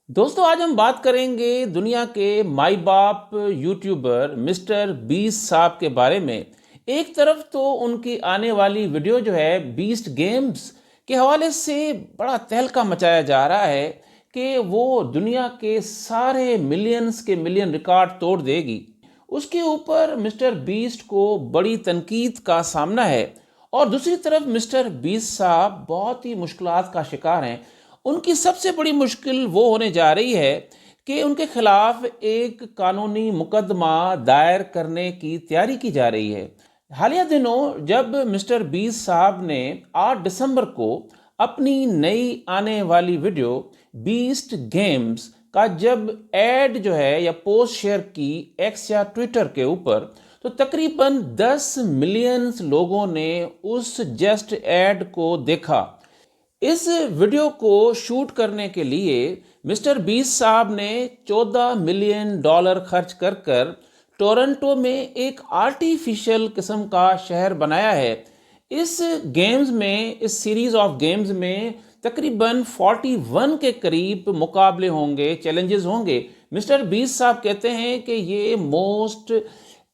دوستو آج ہم بات کریں گے دنیا کے مائی باپ یوٹیوبر مسٹر بیسٹ صاحب کے بارے میں۔ ایک طرف تو ان کی آنے والی ویڈیو جو ہے بیسٹ گیمز کے حوالے سے بڑا تہلکہ مچایا جا رہا ہے کہ وہ دنیا کے سارے ملینز کے ملین ریکارڈ توڑ دے گی۔ اس کے اوپر مسٹر بیسٹ کو بڑی تنقید کا سامنا ہے، اور دوسری طرف مسٹر بیسٹ صاحب بہت ہی مشکلات کا شکار ہیں۔ ان کی سب سے بڑی مشکل وہ ہونے جا رہی ہے کہ ان کے خلاف ایک قانونی مقدمہ دائر کرنے کی تیاری کی جا رہی ہے۔ حالیہ دنوں جب مسٹر بیسٹ صاحب نے 8 دسمبر کو اپنی نئی آنے والی ویڈیو بیسٹ گیمز کا جب ایڈ جو ہے یا پوسٹ شیئر کی ایکس یا ٹویٹر کے اوپر، تو تقریباً 10 ملین لوگوں نے اس جسٹ ایڈ کو دیکھا۔ اس ویڈیو کو شوٹ کرنے کے لیے مسٹر بیسٹ صاحب نے $14 ملین خرچ کر ٹورنٹو میں ایک آرٹیفیشل قسم کا شہر بنایا ہے۔ اس گیمز میں، اس سیریز آف گیمز میں تقریباً 41 کے قریب مقابلے ہوں گے، چیلنجز ہوں گے۔ مسٹر بیسٹ صاحب کہتے ہیں کہ یہ موسٹ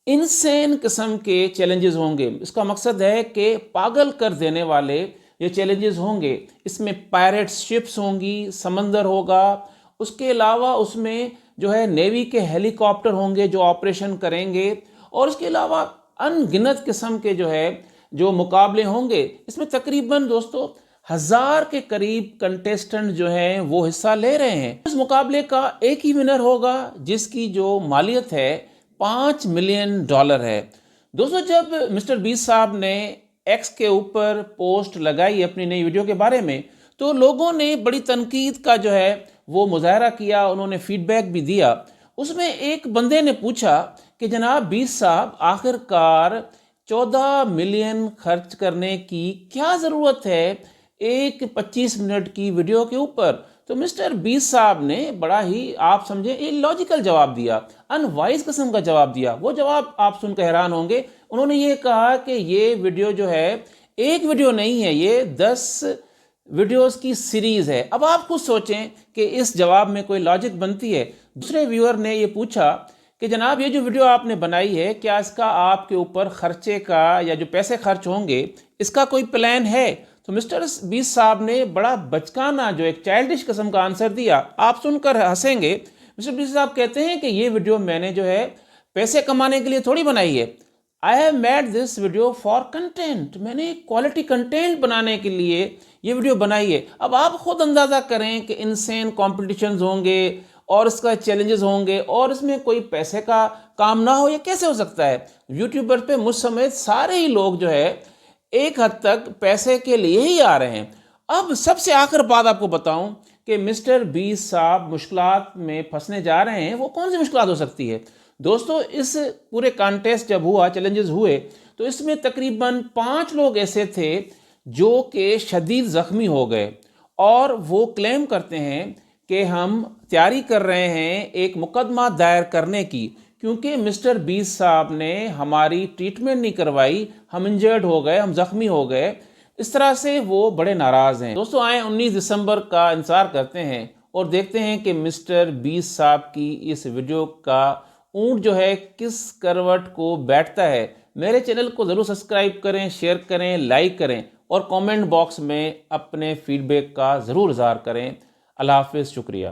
انسین قسم کے چیلنجز ہوں گے۔ اس کا مقصد ہے کہ پاگل کر دینے والے یہ چیلنجز ہوں گے۔ اس میں پائریٹ شپس ہوں گی، سمندر ہوگا، اس کے علاوہ اس میں جو ہے نیوی کے ہیلی کاپٹر ہوں گے جو آپریشن کریں گے، اور اس کے علاوہ ان گنت قسم کے جو مقابلے ہوں گے۔ اس میں تقریباً دوستو 1000 کے قریب کنٹیسٹنٹ جو ہیں وہ حصہ لے رہے ہیں۔ اس مقابلے کا ایک ہی ونر ہوگا جس کی جو مالیت ہے $5 ملین ہے۔ دوستو جب مسٹر بیسٹ صاحب نے ایکس کے اوپر پوسٹ لگائی اپنی نئی ویڈیو کے بارے میں، تو لوگوں نے بڑی تنقید کا جو ہے وہ مظاہرہ کیا، انہوں نے فیڈ بیک بھی دیا۔ اس میں ایک بندے نے پوچھا کہ جناب بیسٹ صاحب، آخر کار 14 ملین خرچ کرنے کی کیا ضرورت ہے ایک 25 منٹ کی ویڈیو کے اوپر؟ تو مسٹر بیسٹ صاحب نے بڑا ہی، آپ سمجھیں، ایک لاجیکل جواب دیا، ان وائز قسم کا جواب دیا۔ وہ جواب آپ سن کر حیران ہوں گے۔ انہوں نے یہ کہا کہ یہ ویڈیو جو ہے ایک ویڈیو نہیں ہے، یہ 10 ویڈیوز کی سیریز ہے۔ اب آپ خود سوچیں کہ اس جواب میں کوئی لاجک بنتی ہے؟ دوسرے ویور نے یہ پوچھا کہ جناب یہ جو ویڈیو آپ نے بنائی ہے، کیا اس کا آپ کے اوپر خرچے کا یا جو پیسے خرچ ہوں گے اس کا کوئی پلان ہے؟ تو مسٹر بیسٹ صاحب نے بڑا بچکانہ جو ایک چائلڈش قسم کا آنسر دیا۔ آپ سن کر ہنسیں گے۔ مسٹر بیسٹ صاحب کہتے ہیں کہ یہ ویڈیو میں نے جو ہے پیسے کمانے کے لیے تھوڑی بنائی ہے۔ I have made this video for content۔ میں نے کوالٹی کنٹینٹ بنانے کے لیے یہ ویڈیو بنائی ہے۔ اب آپ خود اندازہ کریں کہ انسین کمپٹیشنز ہوں گے اور اس کا چیلنجز ہوں گے، اور اس میں کوئی پیسے کا کام نہ ہو، یہ کیسے ہو سکتا ہے؟ یوٹیوبر پہ مجھ سمیت سارے ہی لوگ جو ہے ایک حد تک پیسے کے لیے ہی آ رہے ہیں۔ اب سب سے آخر بات آپ کو بتاؤں کہ مسٹر بیسٹ صاحب مشکلات میں پھنسنے جا رہے ہیں، وہ کون سی مشکلات ہو سکتی ہے؟ دوستو اس پورے کانٹیسٹ جب ہوا، چیلنجز ہوئے، تو اس میں تقریباً 5 لوگ ایسے تھے جو کہ شدید زخمی ہو گئے، اور وہ کلیم کرتے ہیں کہ ہم تیاری کر رہے ہیں ایک مقدمہ دائر کرنے کی، کیونکہ مسٹر بیسٹ صاحب نے ہماری ٹریٹمنٹ نہیں کروائی، ہم انجرڈ ہو گئے، ہم زخمی ہو گئے۔ اس طرح سے وہ بڑے ناراض ہیں۔ دوستو آئیں 19 دسمبر کا انتظار کرتے ہیں اور دیکھتے ہیں کہ مسٹر بیسٹ صاحب کی اس ویڈیو کا اونٹ جو ہے کس کروٹ کو بیٹھتا ہے۔ میرے چینل کو ضرور سبسکرائب کریں، شیئر کریں، لائک کریں، اور کامنٹ باکس میں اپنے فیڈ بیک کا ضرور اظہار کریں۔ اللہ حافظ، شکریہ۔